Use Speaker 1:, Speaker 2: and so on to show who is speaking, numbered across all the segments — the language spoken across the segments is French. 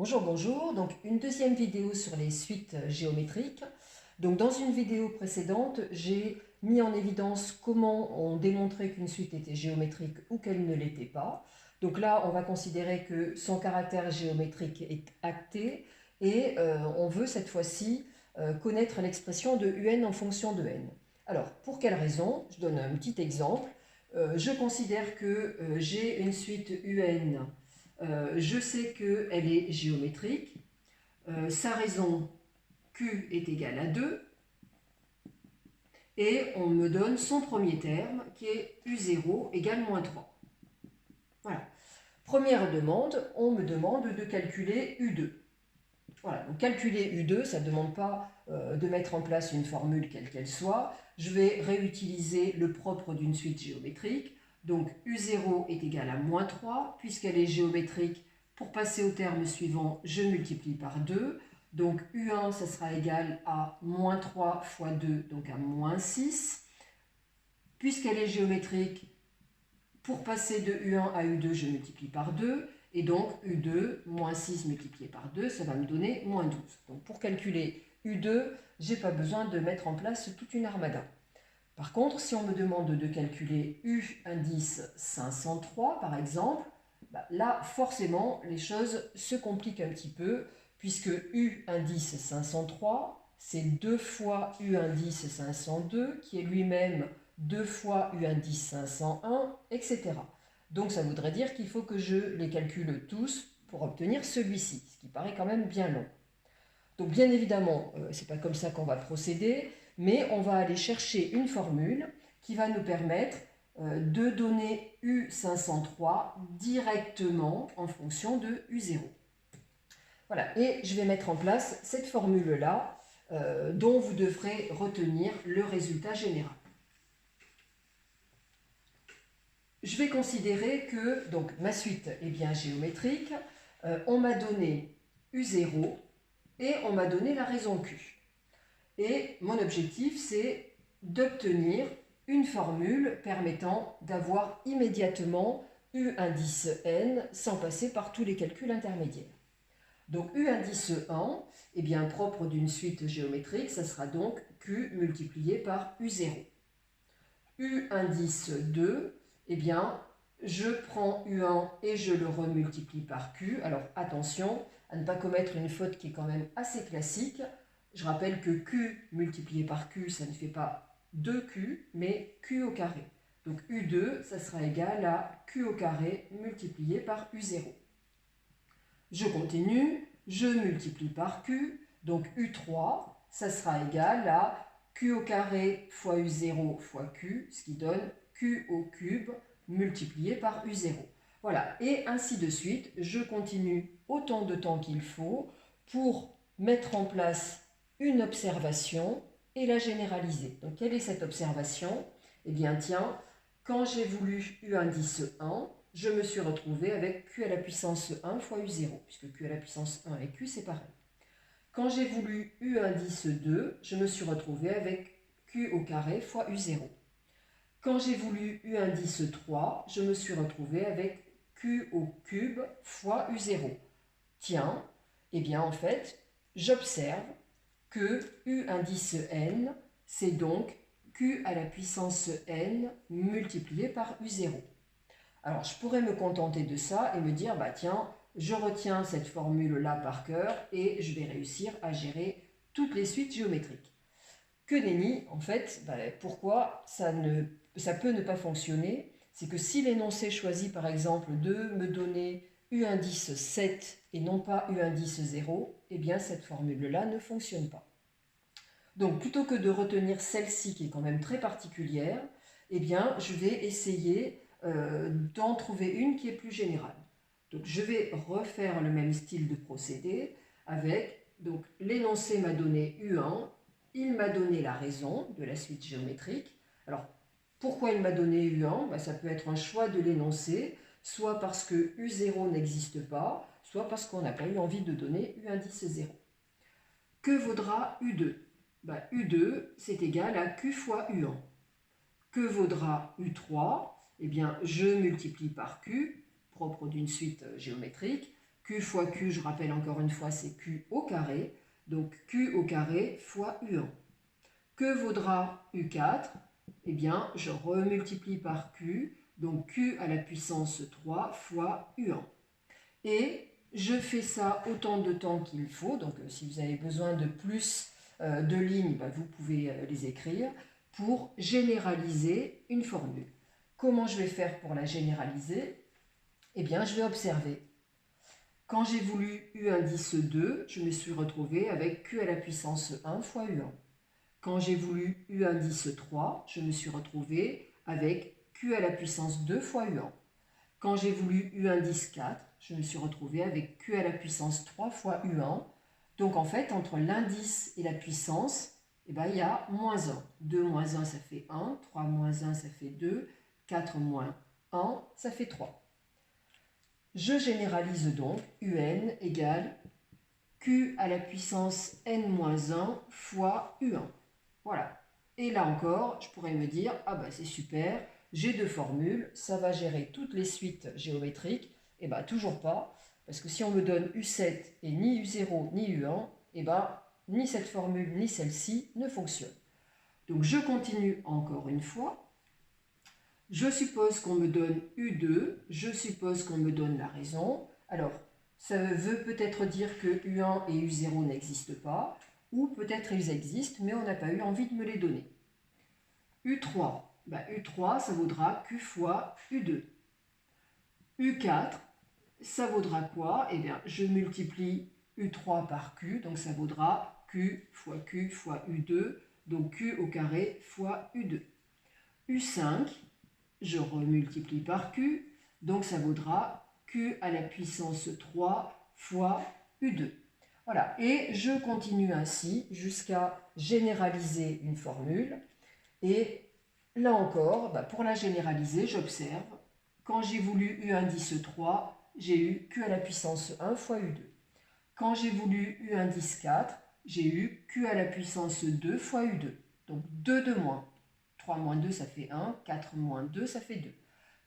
Speaker 1: Bonjour, bonjour. Donc une deuxième vidéo sur les suites géométriques. Donc dans une vidéo précédente, j'ai mis en évidence comment on démontrait qu'une suite était géométrique ou qu'elle ne l'était pas. Donc là, on va considérer que son caractère géométrique est acté et on veut cette fois-ci connaître l'expression de un en fonction de n. Alors, pour quelle raison? Je donne un petit exemple. Je considère que j'ai une suite un. Je sais qu'elle est géométrique. Sa raison Q est égale à 2. Et on me donne son premier terme qui est U0 égale moins 3. Voilà. Première demande, on me demande de calculer U2. Voilà, donc calculer U2, ça ne demande pas de mettre en place une formule quelle qu'elle soit. Je vais réutiliser le propre d'une suite géométrique. Donc U0 est égal à moins 3, puisqu'elle est géométrique. Pour passer au terme suivant, je multiplie par 2. Donc U1, ça sera égal à moins 3 fois 2, donc à moins 6. Puisqu'elle est géométrique, pour passer de U1 à U2, je multiplie par 2. Et donc U2 moins 6 multiplié par 2, ça va me donner moins 12. Donc pour calculer U2, je n'ai pas besoin de mettre en place toute une armada. Par contre, si on me demande de calculer U indice 503, par exemple, là, forcément, les choses se compliquent un petit peu, puisque U indice 503, c'est 2 fois U indice 502, qui est lui-même 2 fois U indice 501, etc. Donc ça voudrait dire qu'il faut que je les calcule tous pour obtenir celui-ci, ce qui paraît quand même bien long. Donc bien évidemment, ce n'est pas comme ça qu'on va procéder, mais on va aller chercher une formule qui va nous permettre de donner U503 directement en fonction de U0. Voilà, et je vais mettre en place cette formule-là dont vous devrez retenir le résultat général. Je vais considérer que donc, ma suite est bien géométrique. On m'a donné U0 et on m'a donné la raison Q. Et mon objectif, c'est d'obtenir une formule permettant d'avoir immédiatement U indice n sans passer par tous les calculs intermédiaires. Donc U indice 1, eh bien, propre d'une suite géométrique, ça sera donc Q multiplié par U0. U indice 2, eh bien, je prends U1 et je le remultiplie par Q. Alors attention à ne pas commettre une faute qui est quand même assez classique. Je rappelle que Q multiplié par Q, ça ne fait pas 2Q, mais Q au carré. Donc U2, ça sera égal à Q au carré multiplié par U0. Je continue, je multiplie par Q, donc U3, ça sera égal à Q au carré fois U0 fois Q, ce qui donne Q au cube multiplié par U0. Voilà, et ainsi de suite, je continue autant de temps qu'il faut pour mettre en place une observation et la généraliser. Donc quelle est cette observation? Eh bien tiens, quand j'ai voulu U indice 1, je me suis retrouvé avec Q à la puissance 1 fois U0, puisque Q à la puissance 1 et Q, c'est pareil. Quand j'ai voulu U indice 2, je me suis retrouvé avec Q au carré fois U0. Quand j'ai voulu U indice 3, je me suis retrouvé avec Q au cube fois U0. Tiens, eh bien en fait, j'observe que U indice n, c'est donc Q à la puissance n multiplié par U0. Alors, je pourrais me contenter de ça et me dire, bah tiens, je retiens cette formule-là par cœur et je vais réussir à gérer toutes les suites géométriques. Que nenni, en fait, pourquoi ça peut ne pas fonctionner? C'est que si l'énoncé choisit par exemple de me donner U indice 7 et non pas U indice 0, eh bien cette formule-là ne fonctionne pas. Donc plutôt que de retenir celle-ci qui est quand même très particulière, eh bien je vais essayer d'en trouver une qui est plus générale. Donc je vais refaire le même style de procédé avec, donc l'énoncé m'a donné U1, il m'a donné la raison de la suite géométrique. Alors pourquoi il m'a donné U1? Ça peut être un choix de l'énoncé, soit parce que U0 n'existe pas, soit parce qu'on n'a pas eu envie de donner U indice 0. Que vaudra U2? U2, c'est égal à Q fois U1. Que vaudra U3? Eh bien, je multiplie par Q, propre d'une suite géométrique. Q fois Q, je rappelle encore une fois, c'est Q au carré. Donc Q au carré fois U1. Que vaudra U4? Eh bien, je remultiplie par Q, donc Q à la puissance 3 fois U1. Et je fais ça autant de temps qu'il faut. Donc si vous avez besoin de plus de lignes, vous pouvez les écrire pour généraliser une formule. Comment je vais faire pour la généraliser? Eh bien, je vais observer. Quand j'ai voulu U indice 2, je me suis retrouvé avec Q à la puissance 1 fois U1. Quand j'ai voulu U indice 3, je me suis retrouvé avec Q à la puissance 2 fois U1. Quand j'ai voulu U indice 4, je me suis retrouvé avec Q à la puissance 3 fois U1. Donc en fait, entre l'indice et la puissance, il y a moins 1. 2 moins 1, ça fait 1. 3 moins 1, ça fait 2. 4 moins 1, ça fait 3. Je généralise donc UN égale Q à la puissance n-1 fois U1. Voilà. Et là encore, je pourrais me dire, ah c'est super, j'ai deux formules, ça va gérer toutes les suites géométriques. Et toujours pas, parce que si on me donne U7 et ni U0 ni U1, ni cette formule ni celle-ci ne fonctionnent. Donc je continue encore une fois. Je suppose qu'on me donne U2, je suppose qu'on me donne la raison. Alors, ça veut peut-être dire que U1 et U0 n'existent pas, ou peut-être ils existent, mais on n'a pas eu envie de me les donner. U3, U3, ça vaudra Q fois U2. U4, ça vaudra quoi? Eh bien, je multiplie U3 par Q, donc ça vaudra Q fois U2, donc Q au carré fois U2. U5, je remultiplie par Q, donc ça vaudra Q à la puissance 3 fois U2. Voilà, et je continue ainsi jusqu'à généraliser une formule. Et là encore, pour la généraliser, j'observe, quand j'ai voulu U indice 3, j'ai eu Q à la puissance 1 fois U2. Quand j'ai voulu U indice 4, j'ai eu Q à la puissance 2 fois U2. Donc 2 de moins. 3 moins 2, ça fait 1. 4 moins 2, ça fait 2.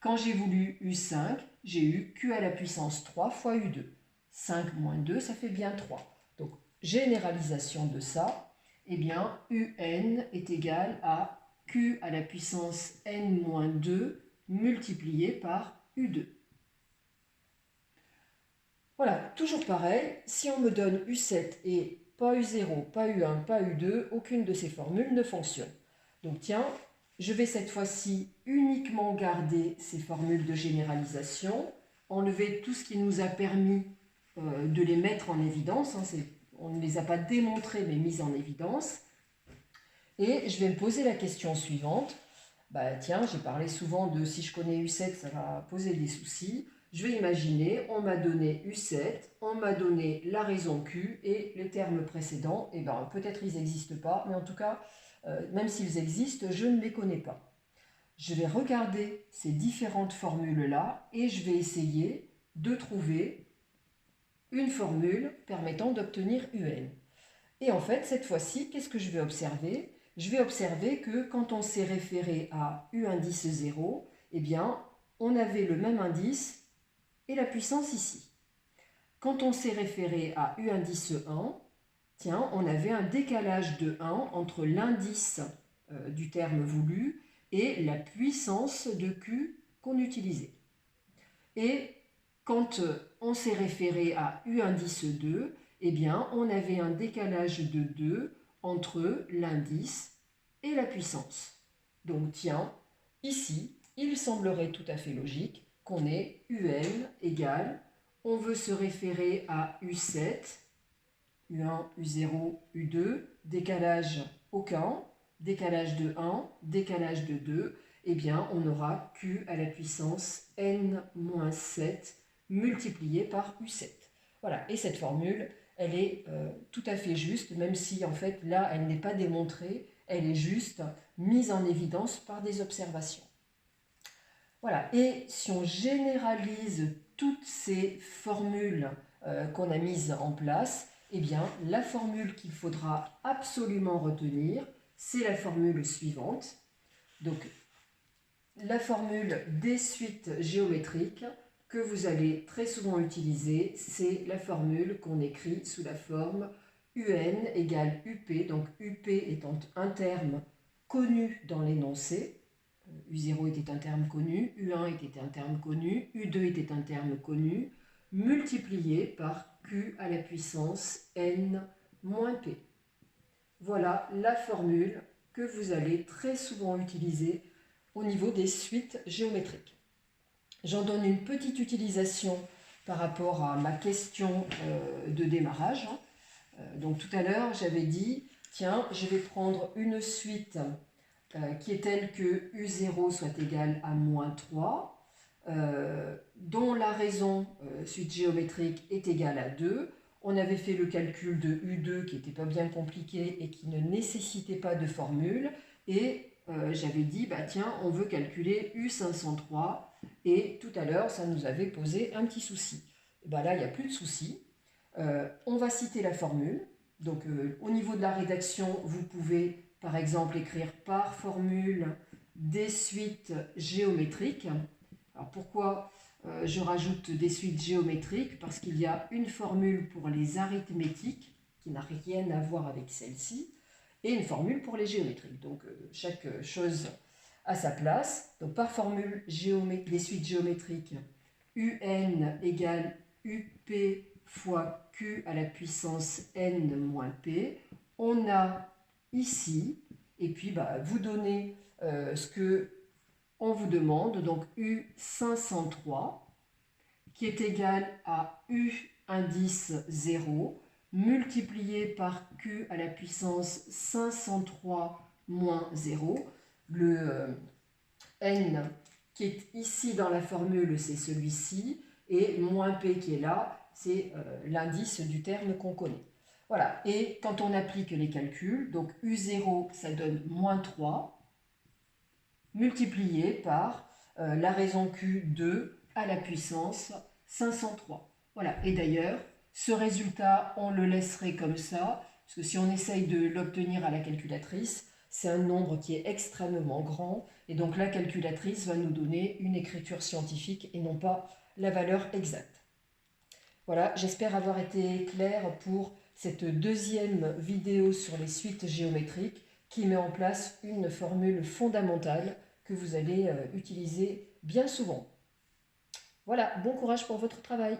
Speaker 1: Quand j'ai voulu U5, j'ai eu Q à la puissance 3 fois U2. 5 moins 2, ça fait bien 3. Donc, généralisation de ça, eh bien, UN est égal à Q à la puissance n-2 multiplié par U2. Voilà, toujours pareil, si on me donne U7 et pas U0, pas U1, pas U2, aucune de ces formules ne fonctionne. Donc tiens, je vais cette fois-ci uniquement garder ces formules de généralisation, enlever tout ce qui nous a permis de les mettre en évidence, on ne les a pas démontrées mais mises en évidence, et je vais me poser la question suivante. Tiens, j'ai parlé souvent de si je connais U7, ça va poser des soucis. Je vais imaginer, on m'a donné U7, on m'a donné la raison Q et les termes précédents, peut-être ils n'existent pas, mais en tout cas, même s'ils existent, je ne les connais pas. Je vais regarder ces différentes formules-là et je vais essayer de trouver une formule permettant d'obtenir UN. Et en fait, cette fois-ci, qu'est-ce que je vais observer? Je vais observer que quand on s'est référé à U indice 0, on avait le même indice et la puissance ici. Quand on s'est référé à U indice 1, on avait un décalage de 1 entre l'indice du terme voulu et la puissance de Q qu'on utilisait. Et quand on s'est référé à U indice 2, on avait un décalage de 2 entre l'indice et la puissance. Donc ici, il semblerait tout à fait logique qu'on ait UN égale, on veut se référer à U7, U1, U0, U2, décalage aucun, décalage de 1, décalage de 2, on aura Q à la puissance n-7 multiplié par U7. Voilà, et cette formule, elle est tout à fait juste, même si en fait là, elle n'est pas démontrée, elle est juste mise en évidence par des observations. Voilà, et si on généralise toutes ces formules qu'on a mises en place, la formule qu'il faudra absolument retenir, c'est la formule suivante. Donc, la formule des suites géométriques que vous allez très souvent utiliser, c'est la formule qu'on écrit sous la forme UN égale UP, donc UP étant un terme connu dans l'énoncé, U0 était un terme connu, U1 était un terme connu, U2 était un terme connu, multiplié par Q à la puissance N moins P. Voilà la formule que vous allez très souvent utiliser au niveau des suites géométriques. J'en donne une petite utilisation par rapport à ma question de démarrage. Donc tout à l'heure, j'avais dit, tiens, je vais prendre une suite qui est telle que U0 soit égal à moins 3, dont la raison suite géométrique est égale à 2. On avait fait le calcul de U2 qui n'était pas bien compliqué et qui ne nécessitait pas de formule. Et j'avais dit, bah tiens, on veut calculer U503. Et tout à l'heure, ça nous avait posé un petit souci. Et bah là, il n'y a plus de souci. On va citer la formule. Donc au niveau de la rédaction, vous pouvez par exemple écrire par formule des suites géométriques. Alors pourquoi je rajoute des suites géométriques? Parce qu'il y a une formule pour les arithmétiques qui n'a rien à voir avec celle-ci et une formule pour les géométriques. Donc chaque chose à sa place. Donc par formule des suites géométriques, UN égale UP fois Q à la puissance N moins P. On a ici, et puis vous donnez ce que on vous demande, donc U503, qui est égal à U indice 0, multiplié par Q à la puissance 503 moins 0. Le N qui est ici dans la formule, c'est celui-ci, et moins P qui est là, c'est l'indice du terme qu'on connaît. Voilà, et quand on applique les calculs, donc U0, ça donne moins 3, multiplié par la raison Q2 à la puissance 503. Voilà, et d'ailleurs, ce résultat, on le laisserait comme ça, parce que si on essaye de l'obtenir à la calculatrice, c'est un nombre qui est extrêmement grand, et donc la calculatrice va nous donner une écriture scientifique et non pas la valeur exacte. Voilà, j'espère avoir été claire pour cette deuxième vidéo sur les suites géométriques qui met en place une formule fondamentale que vous allez utiliser bien souvent. Voilà, bon courage pour votre travail.